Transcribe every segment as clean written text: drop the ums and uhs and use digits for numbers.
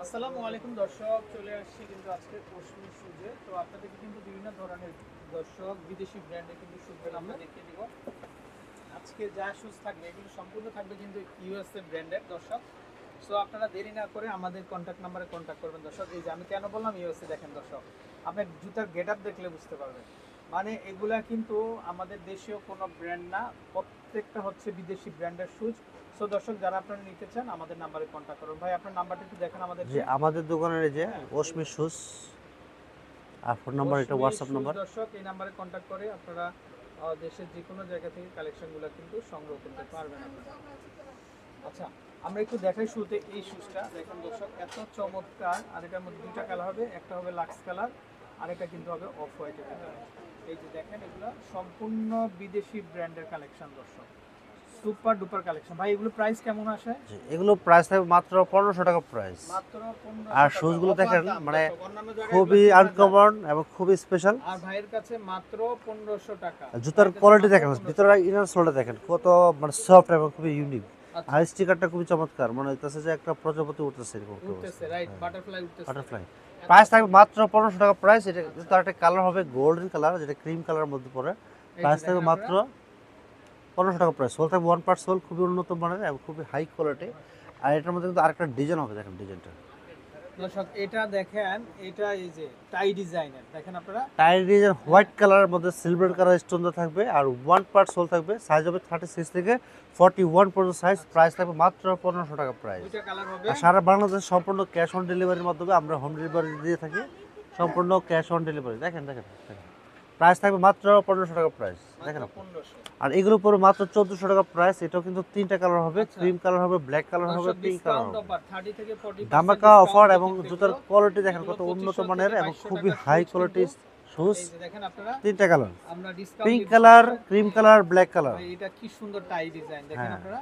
আসসালামু আলাইকুম দর্শক, চলে আসছি কিন্তু আজকে পশমি শুজে। তো আপনাদেরকে কিন্তু বিভিন্ন ধরনের দর্শক বিদেশি ব্র্যান্ডের কিন্তু শুজগুলো আমরা দেখিয়ে দিব। আজকে যা শুজ থাকবে এগুলো সম্পূর্ণ থাকবে কিন্তু ইউএসএ ব্র্যান্ডের দর্শক। সো আপনারা দেরি না করে আমাদের কন্ট্যাক্ট নাম্বারে কন্ট্যাক্ট করবেন দর্শক। এই যে আমি কেন বললাম ইউএসএ, দেখেন দর্শক, আপনার জুতার গেটআপ দেখলে বুঝতে পারবেন। মানে এগুলা কিন্তু আমাদের দেশীয় কোনো ব্র্যান্ড না, প্রত্যেকটা হচ্ছে বিদেশি ব্র্যান্ডের শুজ। সো দর্শক, যারা আপনারা নিতে চান আমাদের নাম্বারে কন্ট্যাক্ট করুন। ভাই আপনার নাম্বারটা একটু দেখেন আমাদের। যে আমাদের দোকানের এই যে ওসমি শুজ আর ফোন নাম্বার, এটা হোয়াটসঅ্যাপ নাম্বার। দর্শক, এই নাম্বারে কন্ট্যাক্ট করে আপনারা দেশের যে কোনো জায়গা থেকে কালেকশনগুলো কিন্তু সংগ্রহ করতে পারবেন আপনারা। আচ্ছা, আমরা একটু দেখাই শুরুতে এই শুজটা। দেখেন দর্শক, এত চমৎকার। আর এটার মধ্যে দুইটা কালার হবে, একটা হবে লাক্স কালার আর একটা কিন্তু হবে অফ হোয়াইটের ভিতরে। এই যে দেখেন, এগুলো সম্পূর্ণ বিদেশি ব্র্যান্ডের কালেকশন দর্শক, সুপার ডুপার কালেকশন। ভাই এগুলো প্রাইস কেমন আসে? এগুলো প্রাইস থাকবে মাত্র 1500 টাকা প্রাইস। মাত্র 1500 আর টাকা। শুজগুলো দেখেন মানে অন্যান্য জায়গায় খুবই এগুলো 3000 আনকমন এবং খুবই স্পেশাল। আর ভাইয়ের কাছে মাত্র 1500 টাকা। জুতার কোয়ালিটি দেখেন, ভিতরে ইনার সোলটা দেখেন কত মানে সফট এবং খুবই ইউনিক। আচ্ছা, আর স্টিকারটা খুবই চমৎকার, মনে হইতেছে যে একটা প্রজাপতি উঠতেছে এরকম একটা উঠতেছে, রাইট, বাটারফ্লাই উঠতেছে। বাটারফ্লাই। প্রাইস থাকবে মাত্র 1500 টাকা প্রাইস। এটা তার একটা কালার হবে গোল্ডেন কালার, যেটা ক্রিম কালারের মধ্যে পড়ে। প্রাইস থাকবে মাত্র 1500 টাকা প্রাইস। সোল থাকবে 1 পার্ট সোল, খুবই উন্নত মানের এবং খুবই হাই কোয়ালিটি। আর এটার মধ্যে কিন্তু আরেকটা ডিজাইন হবে, দেখেন ডিজাইনটা দর্শক এটা দেখেন, এটা এই যে টাই ডিজাইনের, দেখেন আপনারা টাই ডিজাইন হোয়াইট কালারের মধ্যে সিলভার কালার স্টোন থাকবে। আর 1 পার্ট সোল থাকবে, সাইজ হবে 36 থেকে 41 পর্যন্ত সাইজ। প্রাইস থাকবে মাত্র 1500 টাকা প্রাইস। দুইটা কালার হবে। আর সারা বাংলাদেশ সম্পূর্ণ ক্যাশ অন ডেলিভারির মাধ্যমে আমরা হোম ডেলিভারি দিয়ে থাকি, সম্পূর্ণ ক্যাশ অন ডেলিভারি। দেখেন দেখেন দেখেন, প্রাইস থাকবে মাত্র 1500 টাকা প্রাইস। দেখেন, 1500। আর এগুলোর উপরে মাত্র 1400 টাকা প্রাইস। এটাও কিন্তু তিনটা কালার হবে, ক্রিম কালার হবে, ব্ল্যাক কালার হবে, পিঙ্ক কালার হবে। অফার 30 থেকে 40% ধামাকা অফার এবং জুতার কোয়ালিটি দেখেন কত উন্নত মানের এবং খুবই হাই কোয়ালিটির শুজ। এই যে দেখেন আপনারা, তিনটা কালার, আমরা discount pink colour, cream colour, black colour. এটা কি সুন্দর টাই ডিজাইন, দেখেন হ্যাঁ। আপনারা।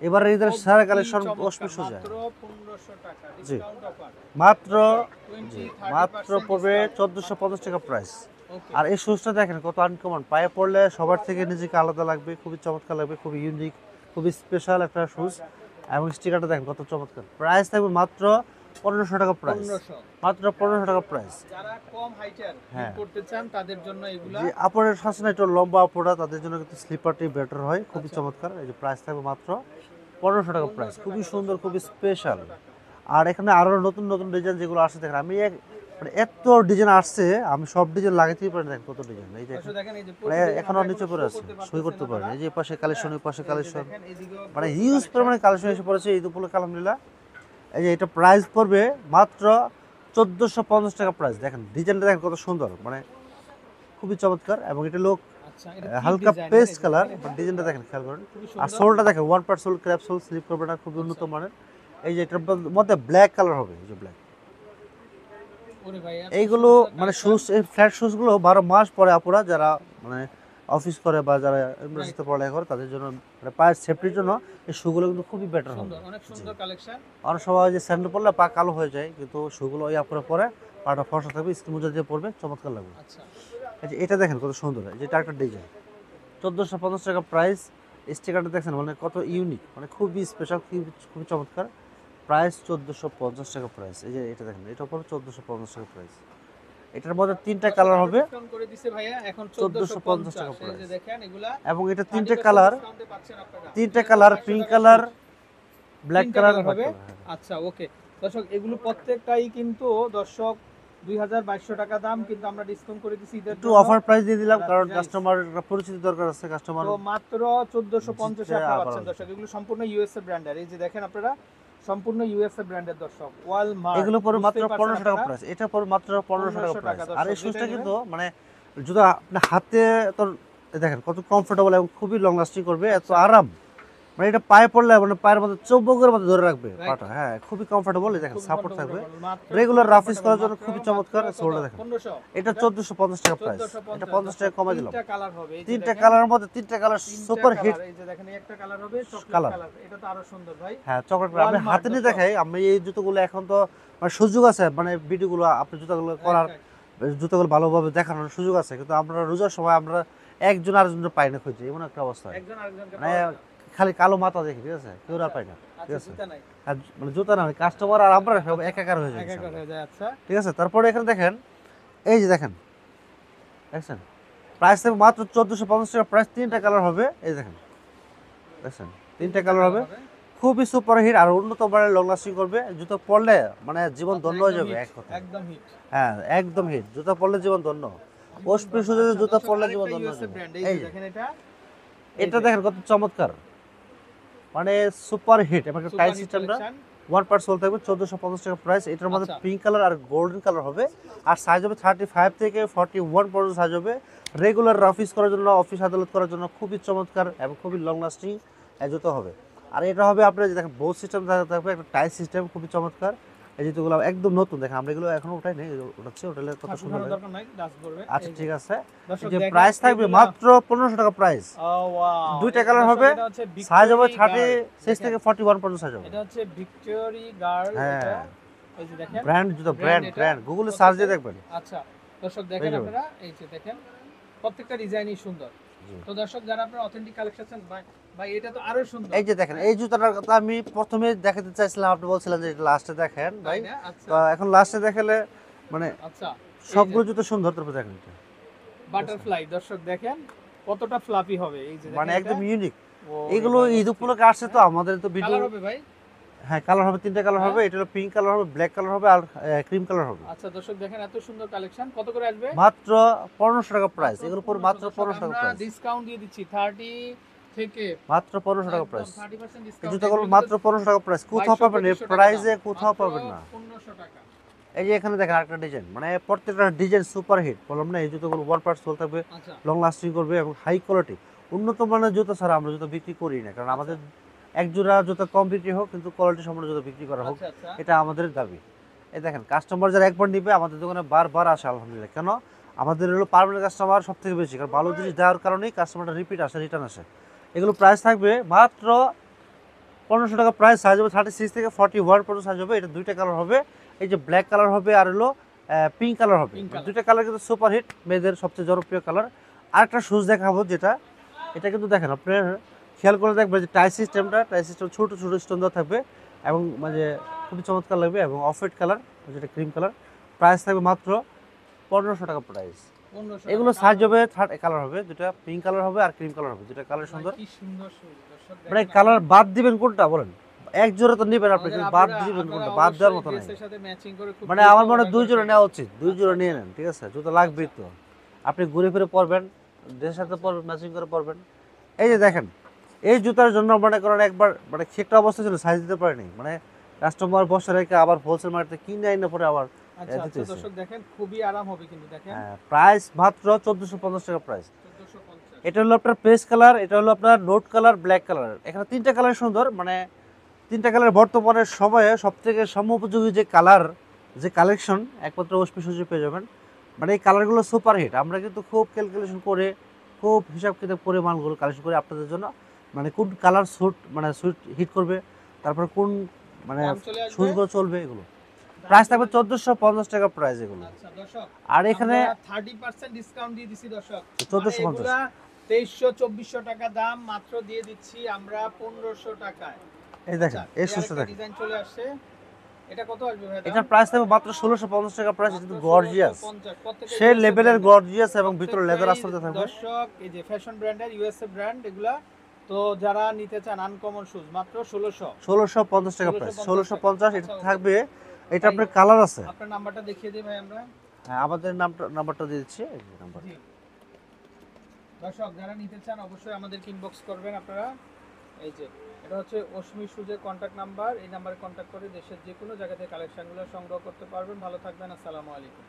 এবার এদের সারা কালেকশন ওসমি শুজ মাত্র 1500 টাকা জি, ডিসকাউন্ট অফার। মাত্র 20-30% মাত্র পড়বে 1450 টাকা প্রাইস। ওকে। আর এই শুজটা দেখেন কত আনকমন, পায়ে পড়লে সবার থেকে নিজেকে আলাদা লাগবে, খুবই চমৎকার লাগবে, খুবই ইউনিক, খুবই স্পেশাল একটা শুজ। এবং স্টিকারটা দেখেন কত চমৎকার। প্রাইস থাকবে মাত্র 1500 টাকা প্রাইস। 1500। মাত্র 1500 টাকা প্রাইস। যারা কম হাইটার হ্যাঁ। করতে চান তাদের জন্য এগুলা। যে আপরের শাসন একটু লম্বা আপরা, তাদের জন্য কিন্তু স্লিপারটি বেটার হয়, খুবই চমৎকার। এই যে প্রাইস থাকবে মাত্র 1500 টাকা প্রাইস, খুবই সুন্দর, খুবই স্পেশাল। আর এখানে আরো নতুন নতুন ডিজাইন যেগুলো আসছে দেখেন, আমি মানে এত ডিজাইন আসছে, আমি সব ডিজাইন লাগাতেই পারি না। দেখেন কত ডিজাইন, এই যে দেখেন, এই যে মানে এখনো নিচে পড়ে আছে, সই করতে পারেন। এই যে এই পাশে কালেকশন, ওই পাশে কালেকশন, মানে হিউজ পরিমাণে কালেকশন এসে পড়েছে এই উপলক্ষে আলহামদুলিল্লাহ। এই যে এটা প্রাইস পড়বে মাত্র 1450 টাকা প্রাইস। দেখেন ডিজাইনটা দেখেন কত সুন্দর, মানে খুবই চমৎকার। এবং এটা লোক হালকা পেস্ট কালার, ডিজাইনটা দেখেন, খেয়াল করেন। আর সোলটা দেখেন 1 part sole, crepe sole, slip করবে না, খুবই উন্নত মানের। এই যে এটার মধ্যে ব্ল্যাক কালার হবে, এই যে ব্ল্যাক। এইগুলো মানে শুজ, এই ফ্ল্যাট শুজগুলো 12 মাস পরে আপুরা যারা মানে অফিস করে বা যারা ইউনিভার্সিটিতে পড়ালেখা করে তাদের জন্য, মানে পায়ের সেফটির জন্য এই শুগুলো কিন্তু খুবই বেটার হবে। অনেক সুন্দর কালেকশন। অনেক সময় যে স্যান্ডেল পরলে পা কালো হয়ে যায়, কিন্তু শুগুলো ওই আপুরা পরে পাটা ফর্সা থাকবে, স্কিন মোজা দিয়ে পরবে, চমৎকার লাগবে। আচ্ছা, এই যে এটা দেখেন কত সুন্দর, যেটা একটা ডিজাইন, 1450 টাকা প্রাইস। স্টিকারটা দেখছেন মানে কত ইউনিক, মানে খুবই স্পেশাল, খুবই চমৎকার। প্রাইস 1450 টাকা প্রাইস। এই যে এটা দেখেন, এটা পড়বে 1450 টাকা প্রাইস। এটার মধ্যে তিনটা কালার হবে, ডিসকাউন্ট করে দিছে ভাইয়া, এখন 1450 টাকা 1450। এই প্রাইস। যে দেখেন এগুলা, এবং এটা তিনটা কালার, ডিসকাউন্টে পাচ্ছেন আপনারা। তিনটা কালার, পিঙ্ক কালার, ব্ল্যাক তিনটা কালার হবে। হবে। আচ্ছা, ওকে দর্শক, এগুলো প্রত্যেকটাই কিন্তু দর্শক 2200 টাকা দাম, কিন্তু আমরা ডিসকাউন্ট করে দিছি ঈদের একটু জন্য। অফার প্রাইস দিয়ে দিলাম, কারণ Right. কাস্টমার পরিচিতি দরকার আছে, কাস্টমার। তো মাত্র 1450 এ আপনারা পাচ্ছেন দর্শক। এগুলো সম্পূর্ণ ইউএসএ ব্র্যান্ডের। এই যে দেখেন আপনারা, সম্পূর্ণ ইউএসএ ব্র্যান্ডের দর্শক, ওয়ালমার্ট। এগুলো পরে মাত্র 1500 টাকা প্রাইস। এটা পরে মাত্র 1500 টাকা প্রাইস। আর এই শুজটা কিন্তু মানে জুতা আপনি হাতে তো দেখেন কত কমফোর্টেবল এবং খুবই লং লাস্টিং করবে, এত আরাম। মানে এটা পায়ে পড়লে মানে পায়ের মধ্যে চৌম্বকের মধ্যে ধরে রাখবে পাটা। হ্যাঁ, খুবই কমফোর্টেবল। দেখেন সাপোর্ট থাকবে, রেগুলার রাফিস করার জন্য খুবই চমৎকার। সোলটা দেখেন, এটা 1450 টাকা প্রাইস। এটা 50 টাকা কমে দিলাম। তিনটা কালার হবে, তিনটা কালারের মধ্যে তিনটা কালার সুপার হিট এই যে দেখেন, একটা কালার হবে চকলেট কালার। কালার, এটা তো আরো সুন্দর ভাই। হ্যাঁ, চকলেট কালার। আমি হাতে নিয়ে দেখাই, আমি এই জুতোগুলো এখন তো মানে সুযোগ আছে, মানে ভিডিওগুলো আপনি জুতাগুলো করার, জুতোগুলো ভালোভাবে দেখানোর সুযোগ আছে, কিন্তু আমরা রোজার সময় আমরা একজন আরেকজনের পাই না খুঁজে, এমন একটা অবস্থা। একজন আরেকজনকে মানে খালি কালো মাথা দেখি, ঠিক আছে, কেউ আর পাই না, ঠিক আচ্ছা, আছে। জুতা নাই। আর মানে জুতা না কাস্টমার আর আমরা সব একাকার হয়ে যায় একাকার হয়ে যায়। আচ্ছা ঠিক আছে। তারপরে এখানে দেখেন এই যে দেখেন দেখছেন প্রাইস থাকবে মাত্র 1450 টাকা প্রাইস, 3টা কালার হবে এই দেখেন দেখছেন 3টা কালার হবে, খুবই সুপার হিট আর উন্নত মানের লং লাস্টিং করবে। জুতো পরলে মানে জীবন ধন্য হয়ে যাবে এক কথা। একদম হিট। হ্যাঁ একদম হিট, জুতো পরলে জীবন ধন্য। ওসপি সুজে জুতো পরলে জীবন ধন্য হয়ে যাবে। এই যে দেখেন এটা দেখেন কত চমৎকার, মানে সুপার হিট। এবং টাইস সিস্টেমটা 1 পার্ট সোল থাকবে, 1450 টাকা প্রাইস। এটার মধ্যে পিঙ্ক কালার আর গোল্ডেন কালার হবে। আর সাইজ হবে 35 থেকে 41 পর্যন্ত সাইজ হবে। রেগুলার অফিস করার জন্য, অফিস আদালত করার জন্য খুবই চমৎকার এবং খুবই লং লাস্টিং জুতো হবে। আর এটা হবে আপনার যে দেখেন বোথ সিস্টেম থাকবে, একটা টাইস সিস্টেম খুবই চমৎকার। এই জুতোগুলো একদম নতুন, দেখেন আমরা এগুলো এখনো উঠাই নেই, উঠাচ্ছি, উঠালে কত সুন্দর লাগে। আচ্ছা ঠিক আছে। যে প্রাইস থাকবে মাত্র 1500 টাকা প্রাইস। দুইটা কালার হবে, সাইজ হবে 36 থেকে 41 পর্যন্ত সাইজ হবে। এটা হচ্ছে ভিক্টোরি গার্ল। হ্যাঁ এই যে দেখেন ব্র্যান্ড জুতো, ব্র্যান্ড গুগলে সার্চ দিয়ে দেখবেন। আচ্ছা দর্শক দেখেন আপনারা এই যে দেখেন প্রত্যেকটা ডিজাইনই সুন্দর। তো দর্শক যারা আপনারা অথেন্টিক কালেকশন চান, ভাই এটা তো আরো সুন্দর। এই যে দেখেন এই জুতাটার কথা আমি প্রথমে দেখাতে চাইছিলাম, আপনি বলছিলেন যে এটা লাস্টে দেখেন ভাই। তো এখন লাস্টে দেখালে মানে আচ্ছা সবগুলো জুতো সুন্দর। তারপর দেখেন এটা বাটারফ্লাই, দর্শক দেখেন কতটা ফ্লাফি হবে। এই যে মানে একদম ইউনিক। এগুলো ঈদ উপলক্ষে আসছে তো আমাদের তো ভিডিও কালার হবে ভাই। হ্যাঁ কালার হবে, 3টা কালার হবে। এটা হলো পিঙ্ক কালার হবে, ব্ল্যাক কালার হবে আর ক্রিম কালার হবে। আচ্ছা দর্শক দেখেন এত সুন্দর কালেকশন, কত করে আসবে? মাত্র 1500 টাকা প্রাইস। এগুলো পুরো মাত্র 1500 টাকা প্রাইস। আমরা ডিসকাউন্ট দিয়ে দিচ্ছি 30 থেকে মাত্র 1500 টাকা প্রাইস। 30% এই ডিসকাউন্ট। জুতোগুলো মাত্র 1500 টাকা প্রাইস, কোথাও পাবেন এই প্রাইসে, কোথাও পাবেন না। 1500 টাকা। এই যে এখানে দেখেন আরেকটা ডিজাইন, মানে প্রত্যেকটা ডিজাইন সুপার হিট। বললাম না এই জুতোগুলো 1 পার্ট সোল থাকবে, আচ্ছা লং লাস্টিং করবে এবং হাই কোয়ালিটি। উন্নত মানের জুতো ছাড়া আমরা জুতো বিক্রি করি না, কারণ আমাদের এক জোড়া জুতো কম বিক্রি হোক কিন্তু কোয়ালিটি সম্পন্ন জুতো বিক্রি করা হোক, আচ্ছা এটা আমাদের দাবি। এই দেখেন কাস্টমার যারা একবার নিবে আমাদের দোকানে বারবার আসে আলহামদুলিল্লাহ। কেন আমাদের হলো পার্মানেন্ট কাস্টমার সব থেকে বেশি, কারণ ভালো জিনিস দেওয়ার কারণেই কাস্টমারটা রিপিট আসে, রিটার্ন আসে। এগুলো প্রাইস থাকবে মাত্র 1500 টাকা প্রাইস। সাইজ হবে 36 থেকে 41 পর্যন্ত সাইজ হবে। এটা 2টা কালার হবে, এই যে ব্ল্যাক কালার হবে আর হলো পিঙ্ক কালার হবে। 2টা কালার কিন্তু সুপার হিট, মেয়েদের সবচেয়ে জনপ্রিয় কালার। আরেকটা শুজ দেখাবো যেটা, এটা কিন্তু দেখেন আপনার খেয়াল করে দেখবেন যে টাই সিস্টেম ছোট ছোট স্টোন দেওয়া থাকবে এবং মানে খুবই চমৎকার লাগবে এবং অফ হোয়াইট কালার যেটা ক্রিম কালার। প্রাইস থাকবে মাত্র 1500 টাকা প্রাইস। এগুলো সাইজ হবে 3 কালার হবে, 2টা পিঙ্ক কালার হবে আর ক্রিম কালার হবে। 2টা কালার সুন্দর। কি সুন্দর শুজ দর্শক দেখেন। মানে কালার বাদ দিবেন কোনটা বলেন? এক জোড়া তো নেবেন আপনি, কিন্তু বাদ দিবেন কোনটা? বাদ দেওয়ার মতো নাই। ড্রেসের সাথে ম্যাচিং করে খুব মানে আমার মনে হয় 2 জোড়া নেওয়া উচিত, 2 জোড়া নিয়ে নেন, ঠিক আছে? জুতো লাগবেই তো, আপনি ঘুরে ফিরে পরবেন, ড্রেসের সাথে পরবেন, ম্যাচিং করে পরবেন। এই যে দেখেন এই জুতার জন্য মনে করেন একবার মানে একটা অবস্থা ছিল, সাইজ দিতে পারেনি, মানে কাস্টমার বসে রেখে আবার হোলসেল মার্কেটে কিনে আইনা পরে আবার আচ্ছা দর্শক দেখেন খুবই আরাম হবে কিন্তু দেখেন। প্রাইস মাত্র 1450 টাকা প্রাইস। 1450। এটা হলো আপনার পেস্ট কালার, এটা হলো আপনার নোট কালার, ব্ল্যাক কালার। এখানে 3টা কালার সুন্দর, মানে 3টা কালার বর্তমানের সময়ে সবথেকে সমোপযোগী যে কালার, যে কালেকশন একমাত্র ওসপি সুজে পেয়ে যাবেন। মানে এই কালারগুলো সুপার হিট। আমরা কিন্তু খুব ক্যালকুলেশন করে, খুব হিসাব কিতাব করে মালগুলো কালেকশন করি আপনাদের জন্য। মানে কোন কালার সুট হিট করবে, তারপর কোন মানে সুজগুলো চলবে, এগুলো প্রাইস থাকবে 1450 টাকা প্রাইস এগুলো। আচ্ছা দর্শক আর এখানে 30% ডিসকাউন্ট দিয়ে দিছি দর্শক। 1450, 2300-2400 টাকা দাম, মাত্র দিয়ে দিচ্ছি আমরা 1500 টাকায়। এই দেখেন এই সুজটা দেখেন, ডিজাইন চলে আসছে। এটা কত আসবে ভাই? এটার প্রাইস থাকবে মাত্র 1650 টাকা প্রাইস। এটা কিন্তু গর্জিয়াস, সেই লেভেলের গর্জিয়াস এবং ভিতরে লেদার আসতে থাকবে। দর্শক এই যে ফ্যাশন ব্র্যান্ডের ইউএসএ ব্র্যান্ড এগুলা, তো যারা নিতে চান আনকমন শুজ মাত্র 1650 টাকা প্রাইস। 1650 এটা থাকবে। এটা আপনার কালার আছে। আপনার নাম্বারটা দেখিয়ে দিই ভাই আমরা। হ্যাঁ আমাদের নাম্বারটা দিয়ে দিচ্ছি, এই যে নাম্বার। দর্শক যারা নিতে চান অবশ্যই আমাদেরকে ইনবক্স করবেন আপনারা। এই যে এটা হচ্ছে অশ্মি সুজের কন্ট্যাক্ট নাম্বার, এই নাম্বারে কন্ট্যাক্ট করে দেশের যে কোনো জায়গা থেকে কালেকশনগুলো সংগ্রহ করতে পারবেন। ভালো থাকবেন, আসসালামু আলাইকুম।